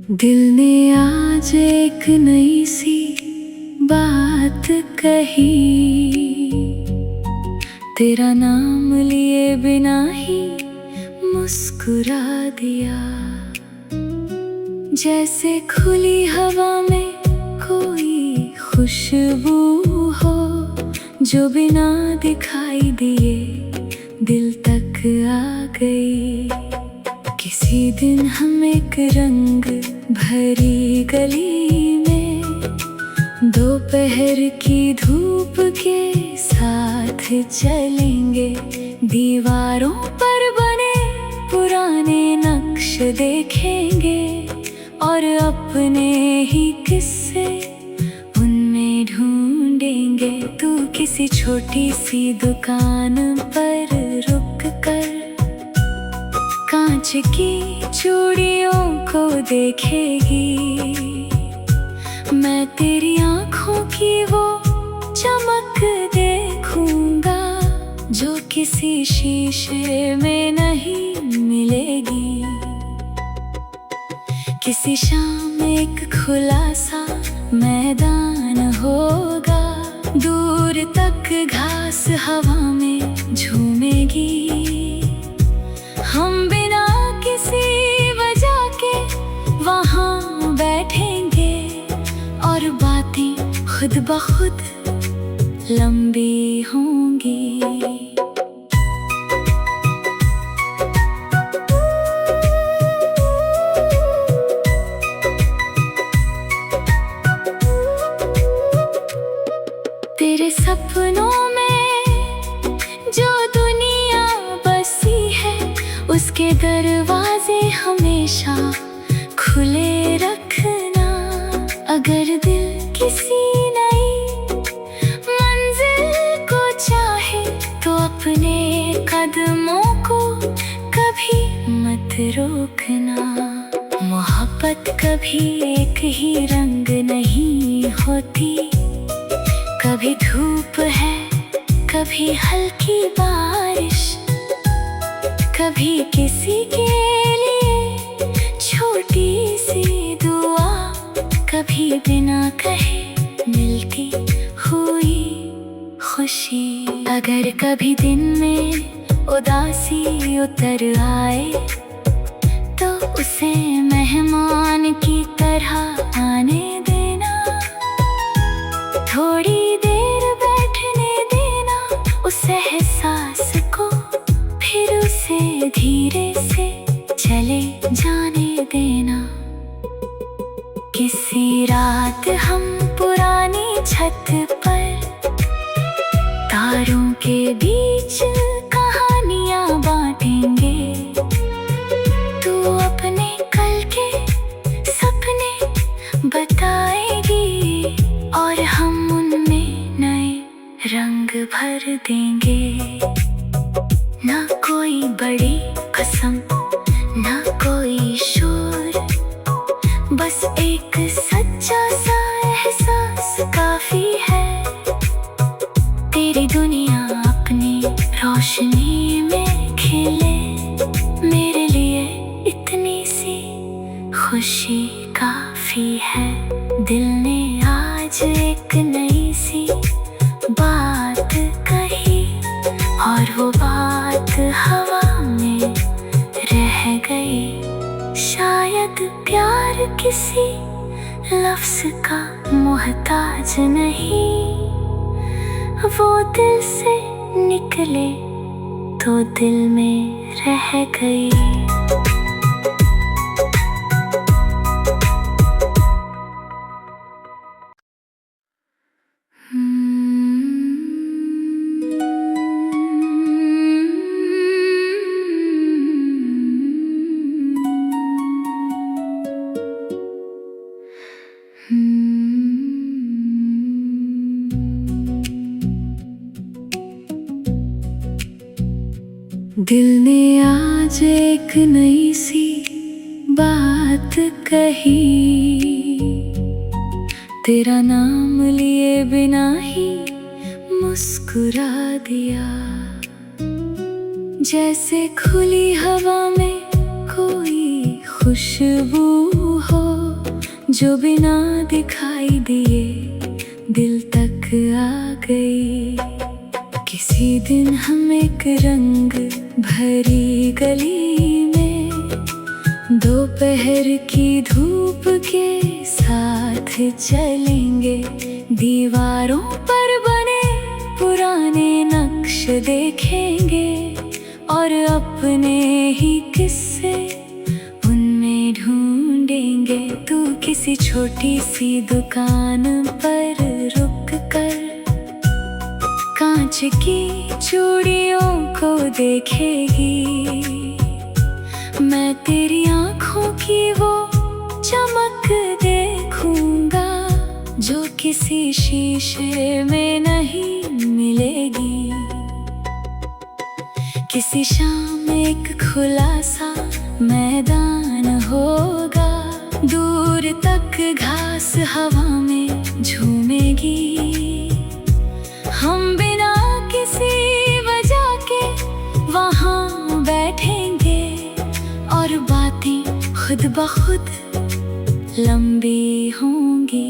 दिल ने आज एक नई सी बात कही, तेरा नाम लिए बिना ही मुस्कुरा दिया। जैसे खुली हवा में कोई खुशबू हो, जो बिना दिखाई दिए दिल तक आ गई। किसी दिन हम एक रंग भरी गली में दोपहर की धूप के साथ चलेंगे। दीवारों पर बने पुराने नक्श देखेंगे और अपने ही किस्से उनमें ढूंढेंगे। तू किसी छोटी सी दुकान पर रुक कर कांच की चूड़ियों को देखेगी। मैं तेरी आँखों की वो चमक देखूंगा जो किसी शीशे में नहीं मिलेगी। किसी शाम एक खुला सा मैदान होगा, दूर तक घास हवा में झूमेगी। हम बिना किसी वजह के वहाँ बैठेंगे और बातें खुद ब खुद लंबी होंगी। तेरे सपनों में जो दुनिया बसी है, उसके दरवाजे हमेशा खुले रखना। अगर दिल किसी नई मंजिल को चाहे तो अपने कदमों को कभी मत रोकना। मोहब्बत कभी एक ही रंग नहीं होती, कभी धूप है, कभी हल्की बारिश, कभी किसी के लिए छोटी सी दुआ, कभी बिना कहे मिलती हुई खुशी। अगर कभी दिन में उदासी उतर आए तो उसे मेहमान की तरह आने देना। थोड़ी देर बैठने देना उस एहसास को, फिर उसे धीरे से चले जाने देना। किसी रात हम पुरानी छत पर तारों के बीच कहानियां बांटेंगे। तू अपने कल के सपने बताएगी और हम उनमें नए रंग भर देंगे। ना कोई बड़ी कसम, ना कोई शोर, बस एक सच्चा सा एहसास काफी है। तेरी दुनिया अपनी रोशनी में खिले, मेरे लिए इतनी सी खुशी काफी है। दिल ने आज एक नई सी बात कही और वो बात हवा में रह गई। शायद प्यार किसी लफ्ज का मोहताज नहीं, वो दिल से निकले तो दिल में रह गई। दिल ने आज एक नई सी बात कही, तेरा नाम लिए बिना ही मुस्कुरा दिया। जैसे खुली हवा में कोई खुश खुशबू हो जो बिना दिखाई दिए दिल तक आ गई। किसी दिन हम एक रंग भरी गली में दोपहर की धूप के साथ चलेंगे। दीवारों पर बने पुराने नक्श देखेंगे और अपने ही किस्से उनमें ढूंढेंगे। तू किसी छोटी सी दुकान पर रुक कर कांच की चूड़ियों को देखेगी। मैं तेरी आँखों की वो चमक देखूंगा जो किसी शीशे में नहीं मिलेगी। किसी शाम एक खुला सा मैदान होगा, दूर तक घास हवा में झूमेगी। हम बिना किसी वजह के वहाँ बैठेंगे और बातें खुद ब खुद लंबी होंगी।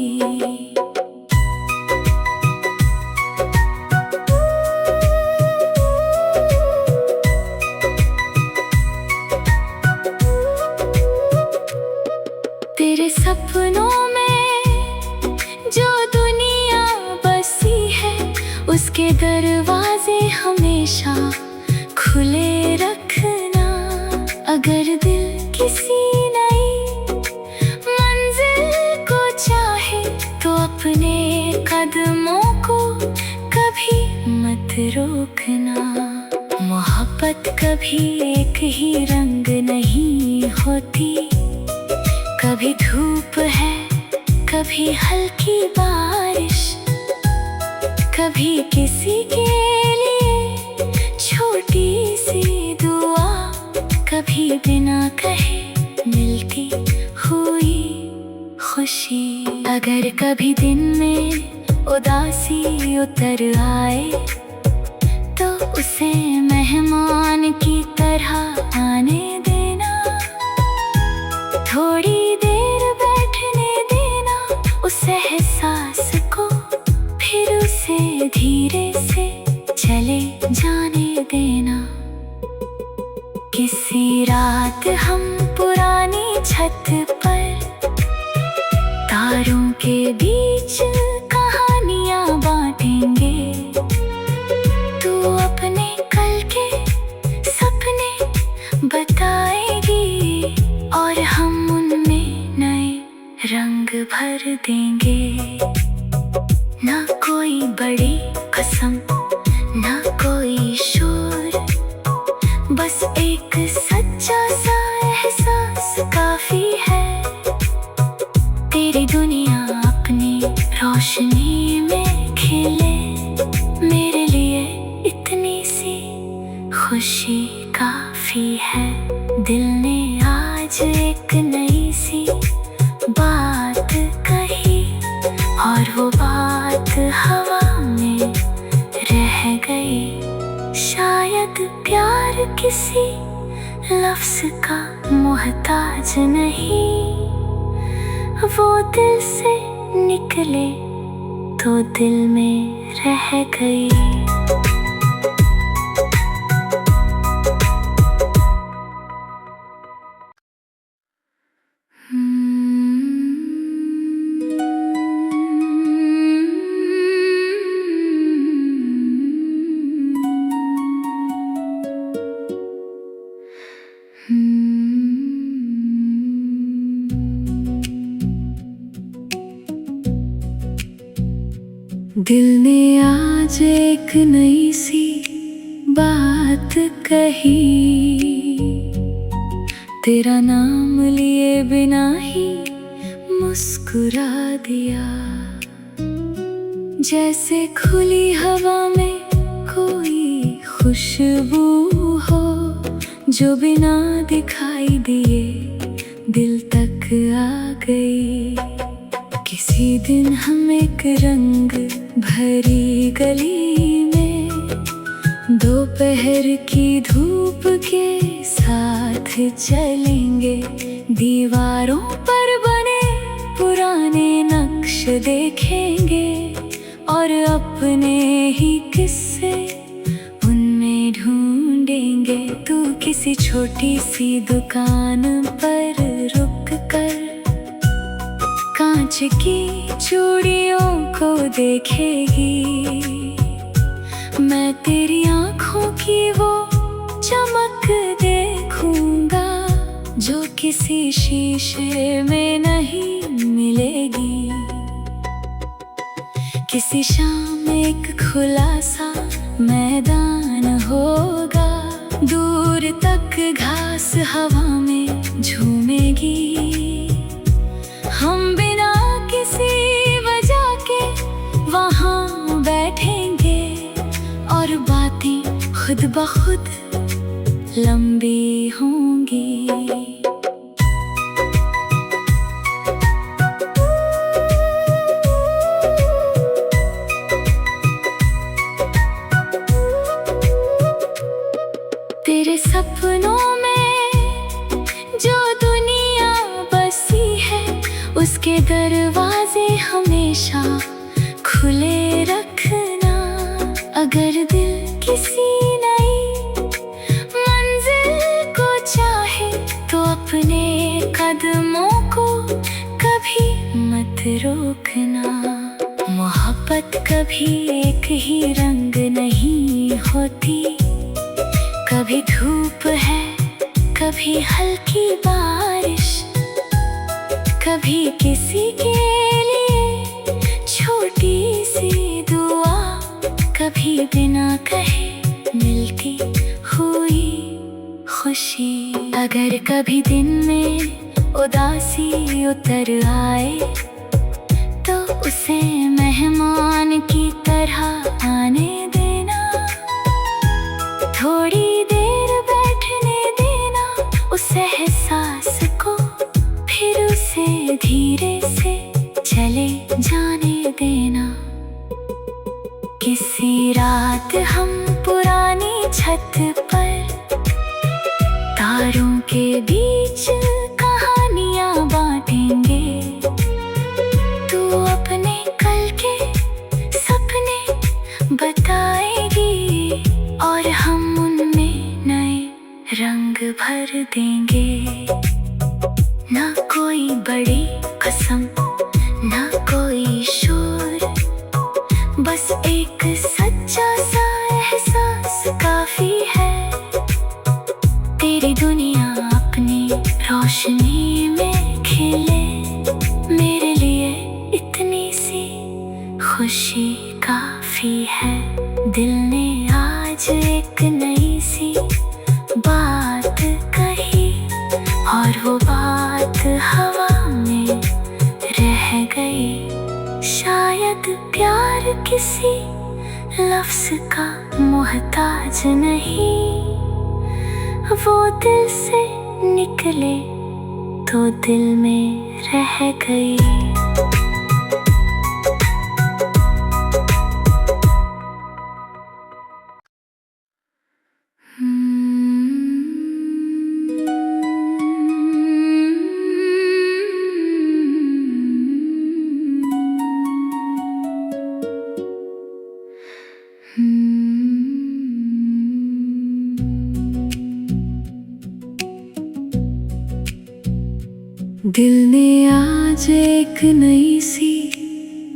तेरे सपनों में जो दुनिया बसी है उसके दरवाजे हमेशा खुले रखना। अगर दिल किसी नई मंजिल को चाहे तो अपने कदमों को कभी मत रोकना। मोहब्बत कभी एक ही रंग नहीं होती, कभी धूप है कभी हल्की बारिश, कभी किसी के लिए छोटी सी दुआ, कभी बिना कहे मिलती हुई खुशी। अगर कभी दिन में उदासी उतर आए तो उसे मेहमान की तरह आने देना। थोड़ी देर बैठने देना उस एहसास को, फिर उसे धीरे से चले जाने देना। किसी रात हम पुरानी छत पर तारों के बीच कहानियां बांटेंगे। तू अपने कल के सपने बताएगी और हम उनमें नए रंग भर देंगे। ना कोई बड़ी कसम ना कोई शोर, बस एक सच्चा सा एहसास काफी है। तेरी दुनिया अपनी रोशनी में खिले, मेरे लिए इतनी सी खुशी काफी है। दिल ने आज एक नई सी बात कही और वो बात हवा में रह गई। शायद प्यार किसी लफ्ज का मोहताज नहीं, वो दिल से निकले तो दिल में रह गई। दिल ने आज एक नई सी बात कही, तेरा नाम लिए बिना ही मुस्कुरा दिया। जैसे खुली हवा में कोई खुशबू हो जो बिना दिखाई दिए दिल तक आ गई। किसी दिन हम एक रंग भरी गली में दोपहर की धूप के साथ चलेंगे, दीवारों पर बने पुराने नक्श देखेंगे और अपने ही किस्से उनमें ढूंढेंगे। तू किसी छोटी सी दुकान पर रुक कर कांच की चूड़ियों को देखेगी, मैं तेरी आँखों की वो चमक देखूंगा जो किसी शीशे में नहीं मिलेगी। किसी शाम एक खुला सा मैदान होगा, दूर तक घास हवा में झूमेगी। हम बिना किसी वजह के वहाँ बैठेंगे और बातें खुद ब खुद लंबी होंगी। तेरे सपनों में जो दुनिया बसी है, उसके दरवाजे हमेशा खुले रखना। अगर दिल किसी नई मंजिल को चाहे तो अपने कदमों को कभी मत रोकना। मोहब्बत कभी एक ही रंग नहीं होती, कभी धूप है, कभी हल्की बारिश, कभी किसी के लिए छोटी सी दुआ, कभी बिना कहे मिलती हुई खुशी। अगर कभी दिन में उदासी उतर आए तो उसे मेहमान की तरह आने देना। थोड़ी देर बैठने देना उस एहसास को, फिर उसे धीरे से चले जाने देना। किसी रात हम पुरानी छत पर तारों के बीच कहानियां बांटेंगे। तू अपने कल के सपने बताएगी और हम उनमें नए रंग भर देंगे। ना कोई बड़ी कसम, ना कोई शोर, बस एक सच्चा सा एहसास काफी है। तेरी दुनिया अपनी रोशनी में खिले, मेरे लिए इतनी सी खुशी काफी है। दिल ने आज एक नई सी बात कही और वो बात हवा में रह गई। शायद प्यार किसी लफ्ज़ का मोहताज नहीं, वो दिल से निकले तो दिल में रह गई। दिल ने आज एक नई सी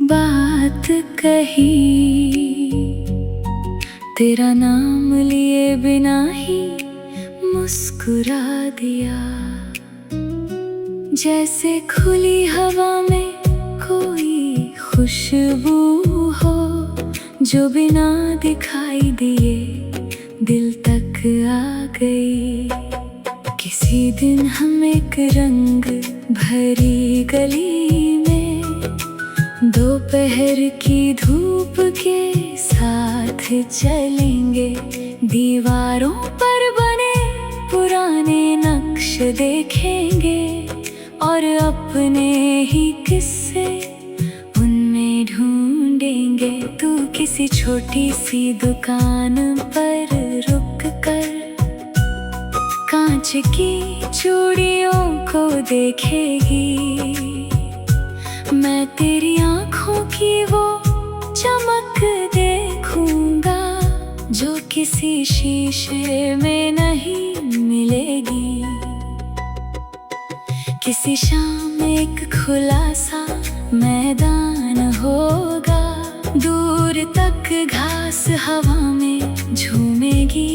बात कही, तेरा नाम लिए बिना ही मुस्कुरा दिया। जैसे खुली हवा में कोई खुशबू हो, जो बिना दिखाई दिए दिल तक आ गई। किसी दिन हम एक रंग भरी गली में दोपहर की धूप के साथ चलेंगे, दीवारों पर बने पुराने नक्श देखेंगे और अपने ही किस्से उनमें ढूंढेंगे। तू किसी छोटी सी दुकान पर कांच की चूड़ियों को देखेगी। मैं तेरी आँखों की वो चमक देखूंगा जो किसी शीशे में नहीं मिलेगी। किसी शाम एक खुला सा मैदान होगा, दूर तक घास हवा में झूमेगी।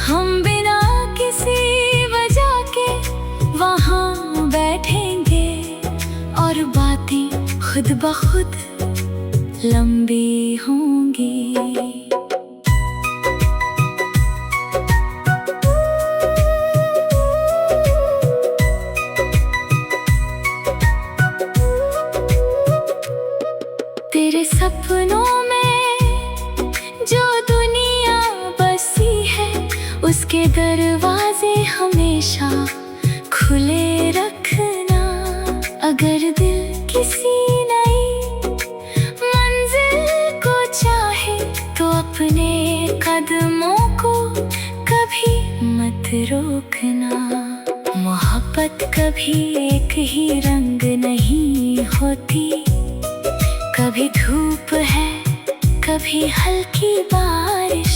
हम बिना किसी वजह के वहाँ बैठेंगे और बातें खुद ब खुद लंबी होंगी। तेरे सपनों में जो दुनिया बसी है, उसके दरवाजे हमेशा खुले रखना। अगर दिल किसी नई मंजिल को चाहे तो अपने कदमों को कभी मत रोकना। मोहब्बत कभी एक ही रंग नहीं होती, कभी धूप है, कभी हल्की बारिश,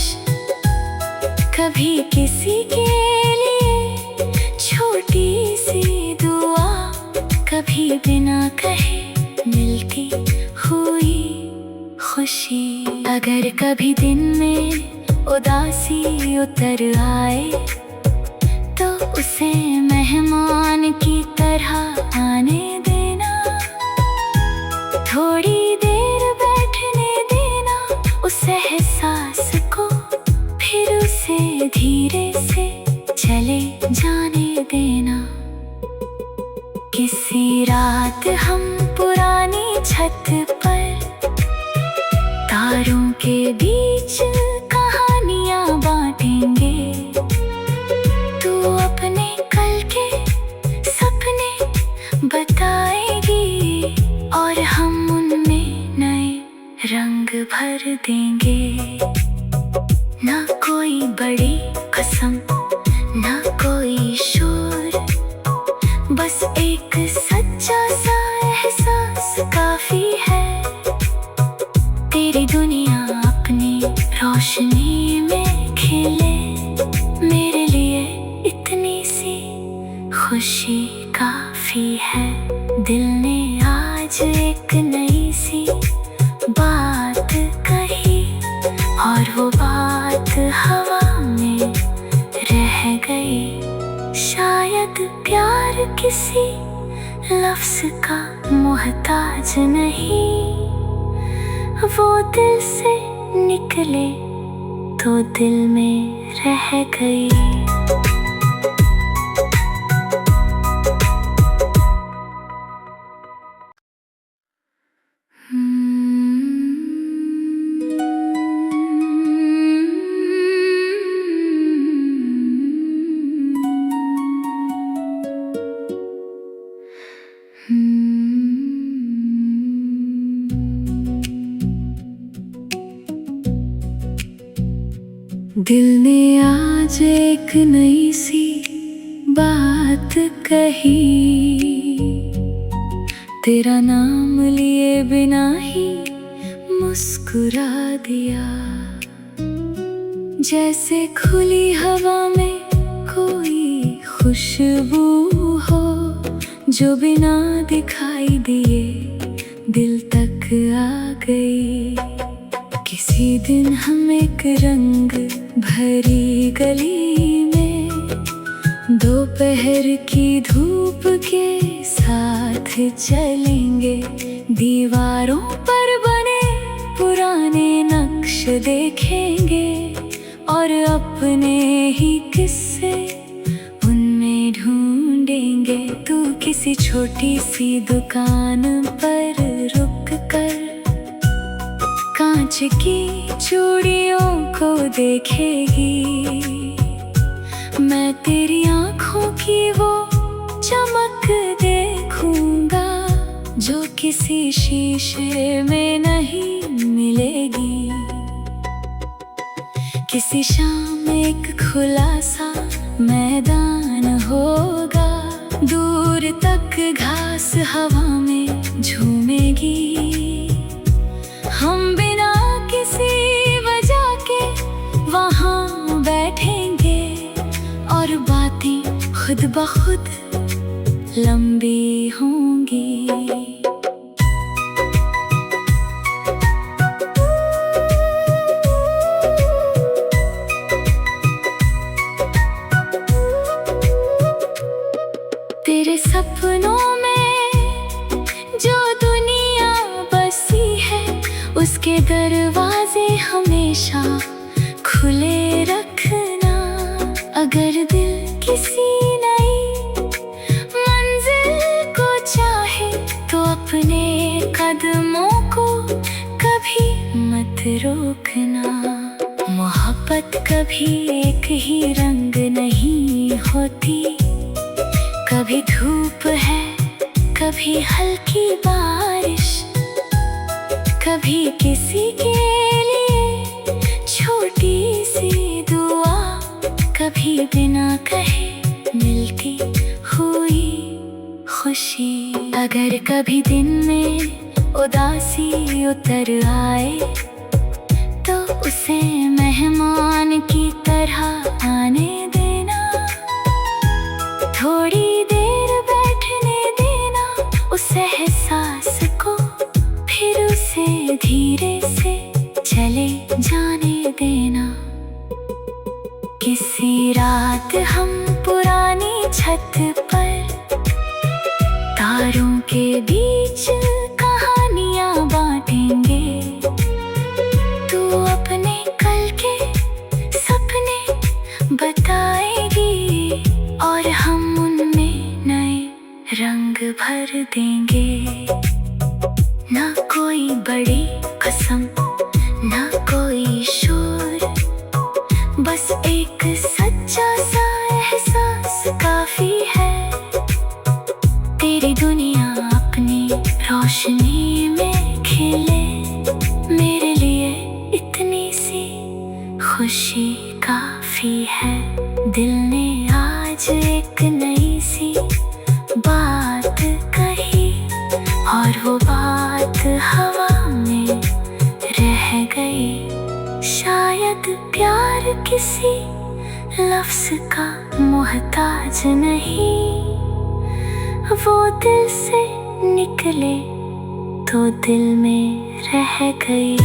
कभी किसी के लिए छोटी सी दुआ, कभी बिना कहे मिलती हुई खुशी। अगर कभी दिन में उदासी उतर आए तो उसे मेहमान की तरह आने देना। थोड़ी देर बैठने देना उस एहसास को, फिर उसे धीरे से चले जाने देना। किसी रात हम पुरानी छत पर तारों के बीच कहानियां बांटेंगे। तू अपने कल के सपने बताएगी और हम उनमें नए रंग भर देंगे। ना कोई बड़ी कसम, ना कोई शोर, बस एक सच्चा सा एहसास काफी है। तेरी दुनिया अपनी रोशनी में खिले, मेरे लिए इतनी सी खुशी काफी है। दिल ने आज एक नई सी बात कही और वो बात हवा में रह गई। शायद प्यार किसी लफ्ज का मोहताज नहीं, वो दिल से निकले तो दिल में रह गई। दिल ने आज एक नई सी बात कही, तेरा नाम लिए बिना ही मुस्कुरा दिया। जैसे खुली हवा में कोई खुशबू हो, जो बिना दिखाई दिए दिल तक आ गई। किसी दिन हम एक रंग भरी गली में दोपहर की धूप के साथ चलेंगे। दीवारों पर बने पुराने नक्श देखेंगे और अपने ही किस्से उनमें ढूंढेंगे। तू किसी छोटी सी दुकान पर रुक कर कांच की चूड़ियों को देखेगी। मैं तेरी आँखों की वो चमक देखूंगा जो किसी शीशे में नहीं मिलेगी। किसी शाम एक खुला सा मैदान होगा। दूर तक घास हवा में झूमेगी। हम बिना किसी वजह के वहाँ बैठेंगे और बातें खुद ब खुद लंबी होंगी। तेरे सपनों में जो दुनिया बसी है, उसके दरवाजे हमेशा खुले रखना। अगर दिल किसी नई मंजिल को चाहे तो अपने कदमों को कभी मत रोकना। मोहब्बत कभी एक ही रंग नहीं होती। कभी धूप है, कभी हल्की बारिश, कभी किसी के लिए छोटी सी दुआ, कभी बिना कहे मिलती हुई खुशी। अगर कभी दिन में उदासी उतर आए तो उसे मेहमान की तरह आने देना। थोड़ी देर बैठने देना उस एहसास को, फिर उसे धीरे से चले जाने देना। किसी रात हम पुरानी छत पर तारों के बीच कहानियां बांटेंगे। तू अपने कल के सपने बताएगी और हम उनमें नए रंग भर देंगे। ना कोई बड़ी कसम, ना कोई शोर, बस एक सच्चा सा एहसास काफी है। तेरी दुनिया अपनी रोशनी में खिले, मेरे लिए इतनी सी खुशी काफी है। दिल ने आज एक नई सी बात कही और वो बात हवा में रह गई। शायद प्यार किसी लफ्ज का मोहताज नहीं, वो दिल से निकले तो दिल में रह गई।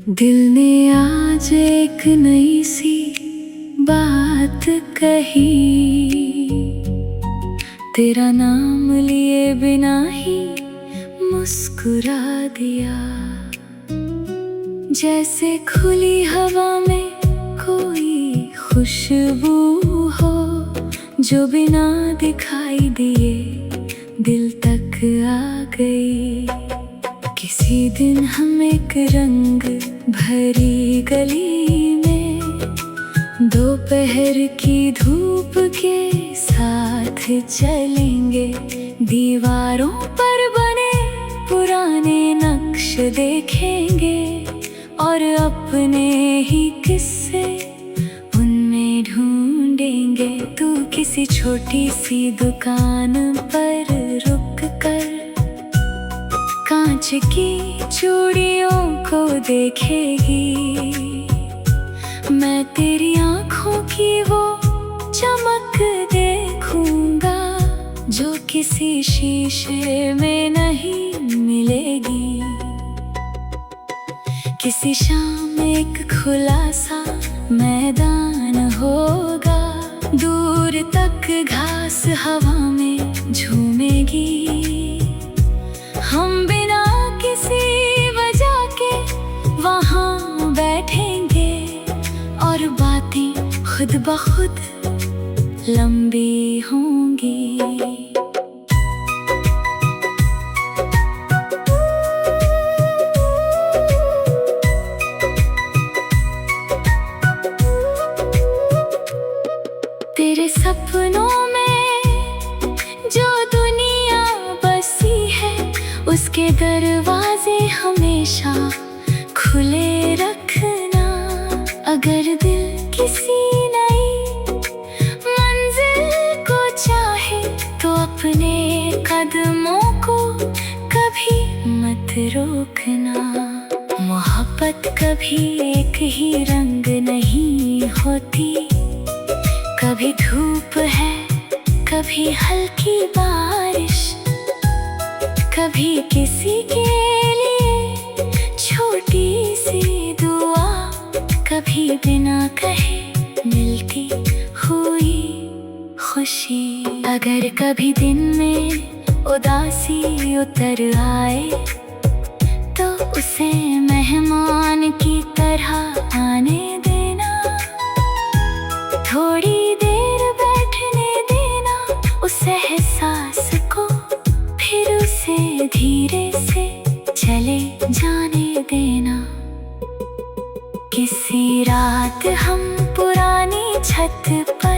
दिल ने आज एक नई सी बात कही, तेरा नाम लिए बिना ही मुस्कुरा दिया। जैसे खुली हवा में कोई खुशबू हो, जो बिना दिखाई दिए दिल तक आ गई। किसी दिन हम एक रंग भरी गली में दोपहर की धूप के साथ चलेंगे। दीवारों पर बने पुराने नक्श देखेंगे और अपने ही किस्से उनमें ढूंढेंगे। तू किसी छोटी सी दुकान पर रुक कर कांच की चूड़ियों को देखेगी। मैं तेरी आँखों की वो चमक देखूंगा जो किसी शीशे में नहीं मिलेगी। किसी शाम एक खुला सा मैदान होगा, दूर तक घास हवा में झूमेगी। हम बिना किसी वजह के वहाँ बैठेंगे और बातें खुद ब खुद लंबी होंगी। मेरे सपनों में जो दुनिया बसी है, उसके दरवाजे हमेशा खुले रखना। अगर दिल किसी नई मंजिल को चाहे, तो अपने कदमों को कभी मत रोकना। मोहब्बत कभी एक ही रंग नहीं होती, कभी धूप है, कभी हल्की बारिश, कभी किसी के लिए छोटी सी दुआ, कभी बिना कहे मिलती हुई खुशी। अगर कभी दिन में उदासी उतर आए, तो उसे मेहमान की तरह आने देना। थोड़ी देर बैठने देना उस एहसास को, फिर उसे धीरे से चले जाने देना। किसी रात हम पुरानी छत पर